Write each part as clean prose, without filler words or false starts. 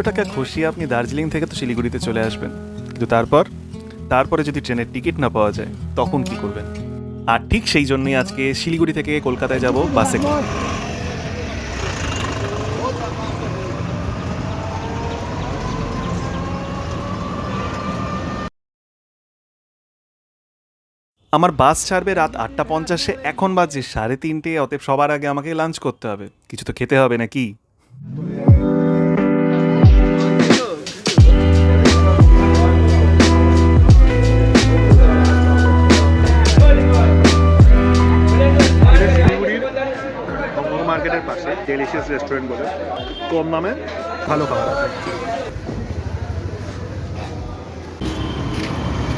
টাকা খসিয়ে আপনি দার্জিলিং থেকে তো শিলিগুড়িতে চলে আসবেন, কিন্তু তারপরে যদি ট্রেনের টিকিট না পাওয়া যায় তখন কি করবেন? আর ঠিক সেই জন্যই আজকে শিলিগুড়ি থেকে কলকাতায় যাব বাসে করে। আমার বাস ছাড়বে রাত 8:50, এখন বাজে 3:30, অতএব সবার আগে আমাকে লাঞ্চ করতে হবে, কিছু তো খেতে হবে নাকি? মার্কেটের পাশে ডেলিশিয়াস রেস্টুরেন্ট বলে, কম দামে ভালো খাবার আছে।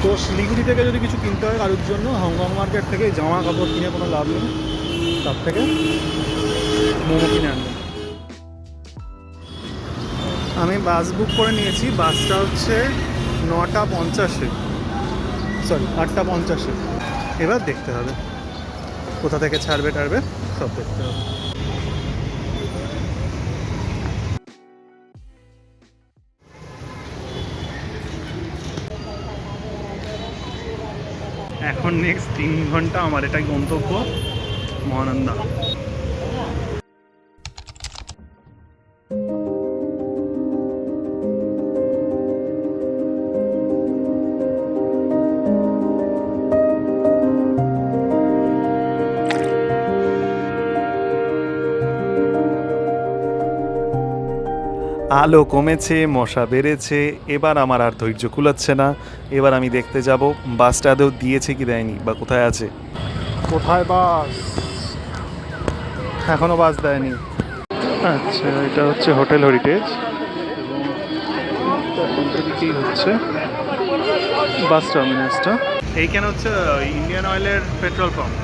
তো শিলিগুড়ি থেকে যদি কিছু কিনতে হয় কারোর জন্য, হংকং মার্কেট থেকে জামা কাপড় কিনে কোনো লাভ নেই, তার থেকে মোমো কিনে আনবেন। আমি বাস বুক করে নিয়েছি, বাসটা হচ্ছে 9:50, সরি 8:50। এবার দেখতে হবে কোথা থেকে ছাড়বে সব দেখতে হবে। এখন নেক্সট 3 ঘন্টা আমার এটাই গন্তব্য, মহানন্দা। আলো কমেছে, মশা বেড়েছে, এবার আমার আর ধৈর্য কুলাচ্ছে না। এবার আমি দেখতে যাব বাসটা আদৌ দিয়েছে কি দেয়নি, বা কোথায় আছে। কোথায় বাস? এখনো বাস দেয়নি। আচ্ছা, এটা হচ্ছে হোটেল হেরিটেজ এবং দিকেই হচ্ছে বাস টার্মিনাসটা। এইখানে হচ্ছে ইন্ডিয়ান অয়েলের পেট্রোল পাম্প,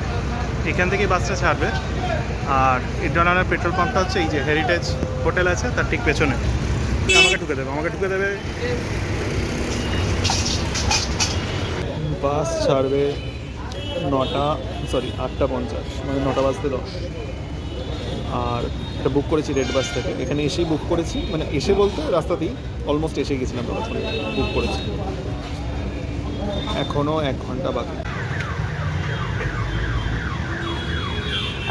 এখান থেকেই বাসটা ছাড়বে। আর ইন্ডিয়ান অয়েলের পেট্রোল পাম্পটা হচ্ছে এই যে হেরিটেজ হোটেল আছে তার ঠিক পেছনে। আমাকে ঢুকে দেবে। বাস ছাড়বে 8:50, মানে 9টা বাজতে 10। আর এটা বুক করেছি রেড বাস থেকে, এখানে এসেই বুক করেছি, মানে এসে বলতে রাস্তাতেই অলমোস্ট এসে গেছিলাম, বুক করেছি। এখনও 1 ঘন্টা বাকি।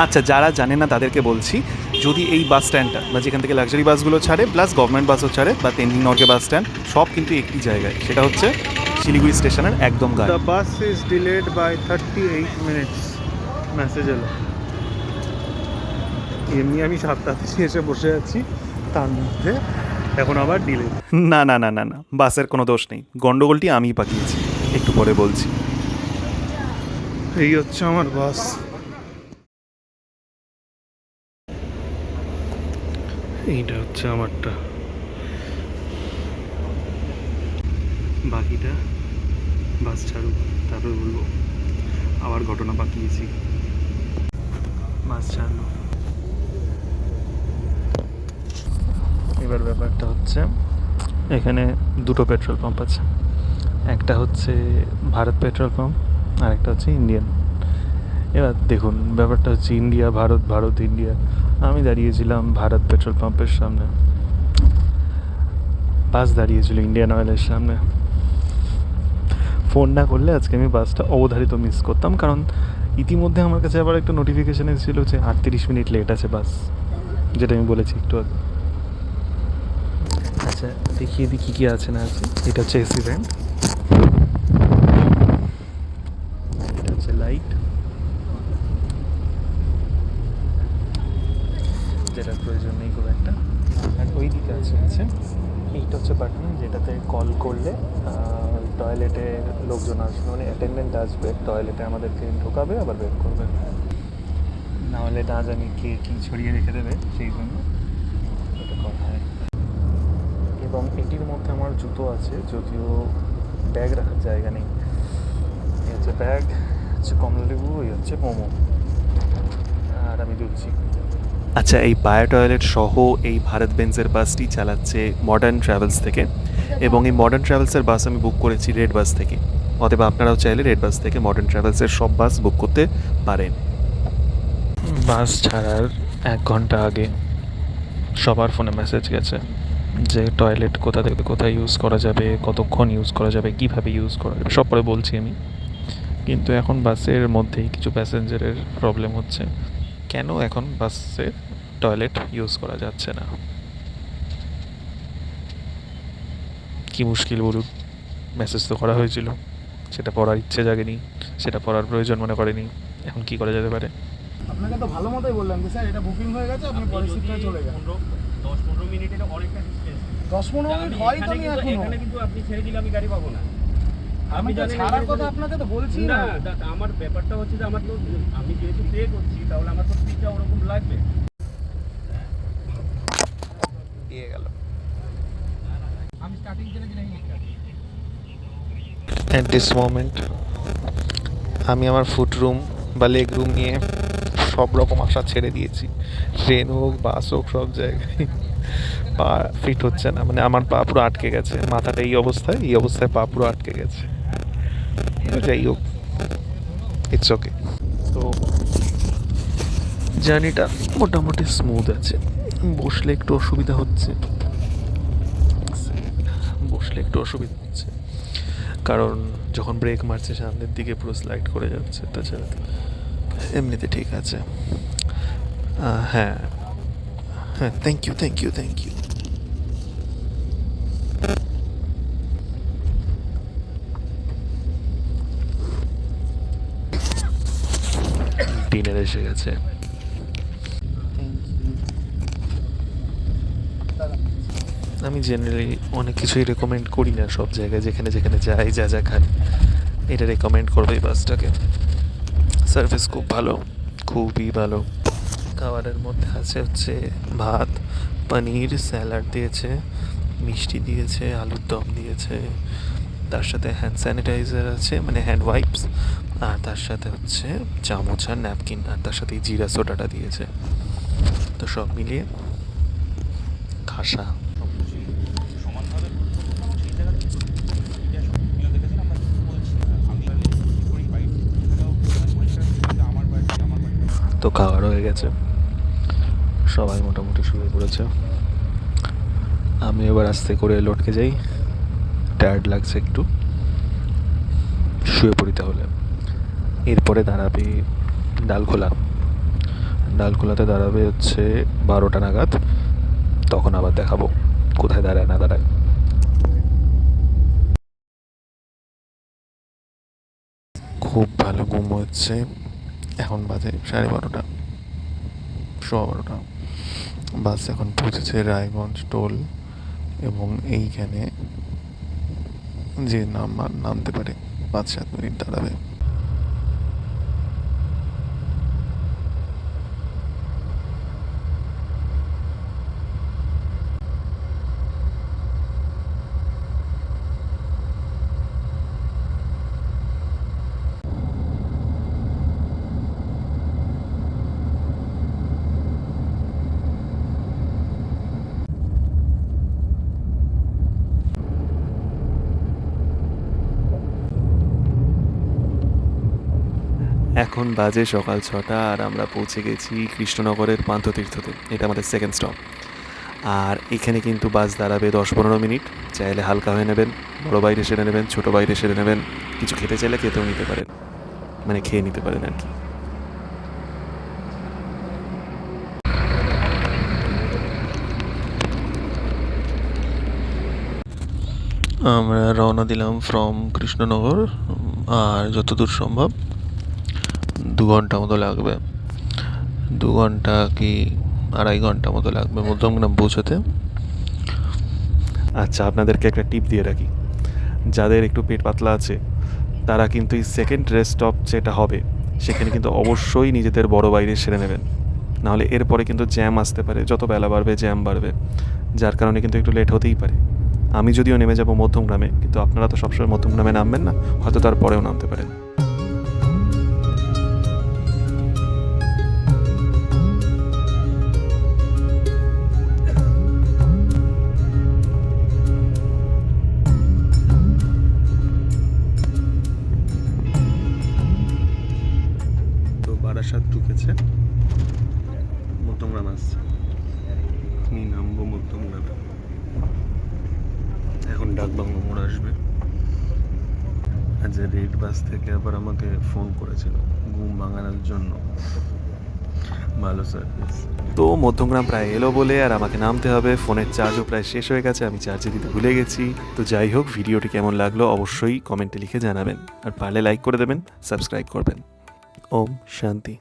আচ্ছা, যারা জানে না তাদেরকে বলছি, যদি এই বাস স্ট্যান্ডটা বা যেখান থেকে লাক্সারি বাসগুলো ছাড়ে প্লাস গভর্নমেন্ট বাসও ছাড়ে বা তেনজিং নর্গে বাস স্ট্যান্ড, সব কিন্তু একটি জায়গায়, সেটা হচ্ছে শিলিগুড়ি স্টেশনের একদম গায়ে। The bus is delayed by 38 minutes message এলো। এমনি আমি 7টাতে এসে বসে আছি, তার মধ্যে এখন আবার ডিলে। না না না না না, বাসের কোনো দোষ নেই, গন্ডগোলটি আমিই পাকিয়েছি, একটু পরে বলছি। এই হচ্ছে আমার বাস। এইটা হচ্ছে আমারটা, বাকিটা বাস ছাড়ুক তারপর বলবো। আবার ঘটনা পাকিয়েছি, বাস ছাড়লো। এবার ব্যাপারটা হচ্ছে, এখানে দুটো পেট্রোল পাম্প আছে, একটা হচ্ছে ভারত পেট্রোল পাম্প আর একটা হচ্ছে ইন্ডিয়ান। এবার দেখুন, ব্যাপারটা হচ্ছে ইন্ডিয়া ভারত, ভারত ইন্ডিয়া। আমি দাঁড়িয়েছিলাম ভারত পেট্রোল পাম্পের সামনে, বাস দাঁড়িয়েছিল ইন্ডিয়ান অয়েলের সামনে। ফোন না করলে আজকে আমি বাসটা অবধারিত মিস করতাম, কারণ ইতিমধ্যে আমার কাছে আবার একটা নোটিফিকেশান এসেছিল যে 38 মিনিট লেট আছে বাস, যেটা আমি বলেছি একটু আগে। আচ্ছা, দেখিয়ে দিই কী কী আছে না আছে। এটা হচ্ছে এসি ভ্যান্ট, এটা হচ্ছে লাইট, যেটার প্রয়োজন নেই খুব একটা। আর ওই দিকে আছে এইটা হচ্ছে বাটন, যেটাতে কল করলে টয়লেটে লোকজন আসবে, মানে অ্যাটেন্ডেন্ট আসবে টয়লেটে, আমাদেরকে ঢোকাবে আবার বের করবে, নাহলে না জানি কে কী ছড়িয়ে রেখে দেবে, সেই জন্য এটা করা হয়। এবং এটির মধ্যে আমার জুতো আছে, যদিও ব্যাগ রাখার জায়গা নেই। এই হচ্ছে ব্যাগ, হচ্ছে কমলালেবু, এই হচ্ছে মোমো, আর আমি দুধছি। আচ্ছা, এই বায়ো টয়লেট সহ এই ভারত বেঞ্জের বাসটি চালাচ্ছে মডার্ন ট্রাভেলস থেকে, এবং এই মডার্ন ট্রাভেলসের বাস আমি বুক করেছি রেড বাস থেকে। অতএব আপনারাও চাইলে রেড বাস থেকে মডার্ন ট্রাভেলসের সব বাস বুক করতে পারেন। বাস ছাড়ার 1 ঘন্টা আগে সবার ফোনে মেসেজ গেছে যে টয়লেট কোথা থেকে কোথায় ইউজ করা যাবে, কতক্ষণ ইউজ করা যাবে, কীভাবে ইউজ করা যাবে, সব পরে বলছি আমি। কিন্তু এখন বাসের মধ্যেই কিছু প্যাসেঞ্জারের প্রবলেম হচ্ছে, কেন এখন বাসে টয়লেট ইউজ করা যাচ্ছে না। কি মুশকিল বলুন, মেসেজ তো করা হয়েছিল, সেটা পড়ার ইচ্ছে জাগেনি, সেটা পড়ার প্রয়োজন মনে করেনি, এখন কি করা যেতে পারে? আপনাকে তো ভালো মতোই বললাম যে স্যার এটা বুকিং হয়ে গেছে, আপনি পরের সিটটা চলে যান। 10-15 মিনিট, এটা অনেকটা ডিসটেন্স। 10-15 মিনিট হয় তো আমি এখনো এখানে কিন্তু আপনি ছেড়ে দিলে আমি গাড়ি পাবো না। আমি তো ছাড়ার কথা আপনাকে তো বলছি না, না। আমার ব্যাপারটা হচ্ছে যে আমার তো, আমি যেহেতু পে করছি তাহলে আমার তো ফিটা ওরকম লাগবে। দিয়ে গেল। আমি স্টার্টিং থেকে যেটা অ্যাট দিস মোমেন্ট আমি আমার ফুট রুম বা লেগ রুম নিয়ে সব রকম আশা ছেড়ে দিয়েছি। ট্রেন হোক, বাস হোক, সব জায়গায় পা ফিট হচ্ছে না, মানে আমার পা পুরো আটকে গেছে, মাথাটা এই অবস্থায় পা পুরো আটকে গেছে। যাই হোক, ইটস ওকে। তো জার্নিটা মোটামুটি স্মুথ আছে, বসলে একটু অসুবিধা হচ্ছে, কারণ যখন ব্রেক মারছে সামনের দিকে পুরো স্লাইড করে যাচ্ছে, তাছাড়া এমনিতে ঠিক আছে। হ্যাঁ হ্যাঁ, থ্যাংক ইউ। ডিনার এসে গেছে। আমি জেনারেলি অনেক কিছুই রেকমেন্ড করি না সব জায়গায়, যেখানে যাই, যা খাই, এটা রেকমেন্ড করবো এই বাসটাকে। সার্ভিস খুব ভালো, খুবই ভালো। খাবারের মধ্যে আছে হচ্ছে ভাত, পনির, স্যালাড দিয়েছে, মিষ্টি দিয়েছে, আলুর দম দিয়েছে, তার সাথে হ্যান্ড স্যানিটাইজার আছে, মানে হ্যান্ড ওয়াইপস, আর তার সাথে হচ্ছে চামচ আর ন্যাপকিন, আর তার সাথে এই জিরা সোডাটা দিয়েছে। তো সব মিলিয়ে খাসা। তো খাওয়ার হয়ে গেছে, সবাই মোটামুটি শুয়ে পড়েছে। আমি এবার আস্তে করে লটকে যাই, টায়ার্ড লাগছে একটু, শুয়ে পড়ি তাহলে। এরপরে দাঁড়াবে ডালখোলাতে দাঁড়াবে হচ্ছে 12টা নাগাদ, তখন আবার দেখাবো কোথায় দাঁড়ায় না দাঁড়ায়। খুব ভালো ঘুম হচ্ছে। এখন বাজে 12:30, 12:15। বাস এখন পৌঁছেছে রায়গঞ্জ টোল, এবং এইখানে যে নামতে পারে 5-7 মিনিট দাঁড়াবে। এখন বাজে সকাল 6টা, আর আমরা পৌঁছে গেছি কৃষ্ণনগরের পান্থতীর্থতে। এটা আমাদের সেকেন্ড স্টপ। আর এখানে কিন্তু বাস দাঁড়াবে 10-15 মিনিট। চাইলে হালকা হয়ে নেবেন, বড় বাইরে সেরে নেবেন, ছোটো বাইরে সেরে নেবেন, কিছু খেতে চাইলে খেতেও নিতে পারেন, মানে খেয়ে নিতে পারেন আর কি। আমরা রওনা দিলাম ফ্রম কৃষ্ণনগর, আর যতদূর সম্ভব 2 ঘন্টা মতো লাগবে, 2 ঘন্টা কি 2.5 ঘন্টা মতো লাগবে মধ্যমগ্রাম পৌঁছাতে। আচ্ছা, আপনাদেরকে একটা টিপ দিয়ে রাখি, যাদের একটু পেট পাতলা আছে তারা কিন্তু এই সেকেন্ড রেস্ট স্টপ যেটা হবে সেখানে কিন্তু অবশ্যই নিজেদের বড় বাইরে সেরে নেবেন, নাহলে এরপরে কিন্তু জ্যাম আসতে পারে, যত বেলা বাড়বে জ্যাম বাড়বে, যার কারণে কিন্তু একটু লেট হতেই পারে। আমি যদিও নেমে যাব মধ্যমগ্রামে, কিন্তু আপনারা তো সবসময় মধ্যমগ্রামে নামবেন না, হয়তো তারপরেও নামতে পারেন। যাচ্ছে, মধ্যমগ্রাম আসছে। আমি নামবো মধ্যমগ্রামে, এখন ডাকবাংলো মোড় আসবে। আজ রেড বাস থেকে আবার আমাকে ফোন করেছিল ঘুম ভাঙানোর জন্য। ভালো সার্ভিস। তো মধ্যমগ্রাম প্রায় এলো বলে আর আমাকে নামতে হবে, ফোনের চার্জও প্রায় শেষ হয়ে গেছে, আমি চার্জে দিতে ভুলে গেছি। তো যাই হোক, ভিডিওটি কেমন লাগলো অবশ্যই কমেন্টে লিখে জানাবেন, আর পারলে লাইক করে দেবেন, সাবস্ক্রাইব করবেন। ওম শান্তি।